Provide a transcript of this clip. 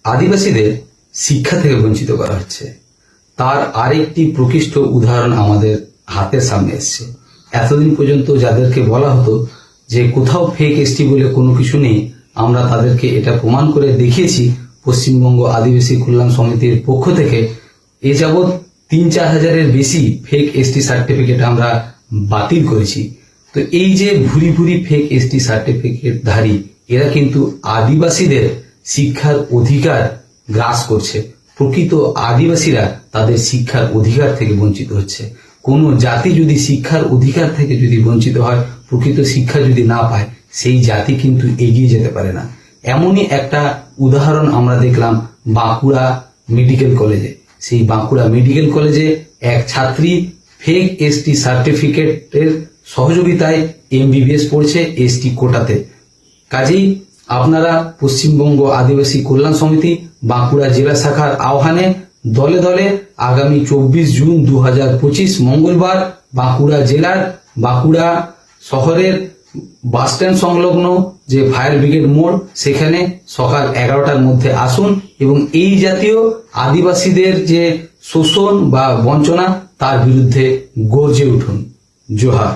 আদিবাসীদের শিক্ষা থেকে বঞ্চিত করা হচ্ছে, তার আরেকটি প্রকৃষ্ট উদাহরণ আমাদের হাতের সামনে এসছে। এতদিন পর্যন্ত যাদেরকে বলা হতো যে কোথাও ফেক এসটি বলে কোনো কিছু নেই, আমরা তাদেরকে এটা প্রমাণ করে দেখিয়েছি। পশ্চিমবঙ্গ আদিবাসী কল্যাণ সমিতির পক্ষ থেকে এ যাবৎ 3-4 হাজারের বেশি ফেক এসটি সার্টিফিকেট আমরা বাতিল করেছি। তো এই যে ভুরি ভুরি ফেক এসটি সার্টিফিকেট ধারী, এরা কিন্তু আদিবাসীদের শিক্ষার অধিকার গ্রাস করছে। প্রকৃত আদিবাসীরা তাদের শিক্ষার অধিকার থেকে বঞ্চিত হচ্ছে। কোনো জাতি যদি শিক্ষার অধিকার থেকে যদি বঞ্চিত হয়, প্রকৃত শিক্ষা যদি না পায়, সেই জাতি কিন্তু এগিয়ে যেতে পারে না। এমনই একটা উদাহরণ আমরা দেখলাম বাঁকুড়া মেডিকেল কলেজে। সেই বাঁকুড়া মেডিকেল কলেজে এক ছাত্রী ফেক এসটি সার্টিফিকেটের সহযোগিতায় এমবিবিএস পড়ছে এসটি কোটাতে। কাজেই আপনারা পশ্চিমবঙ্গ আদিবাসী কল্যাণ সমিতি বাঁকুড়া জেলা শাখার আহ্বানে দলে দলে আগামী 24 জুন 2025 মঙ্গলবার বাঁকুড়া জেলার বাঁকুড়া শহরের বাসস্ট্যান্ড সংলগ্ন যে ফায়ার ব্রিগেড মোড়, সেখানে সকাল 11টার মধ্যে আসুন এবং এই জাতীয় আদিবাসীদের যে শোষণ বা বঞ্চনা, তার বিরুদ্ধে গর্জে উঠুন। জোহার।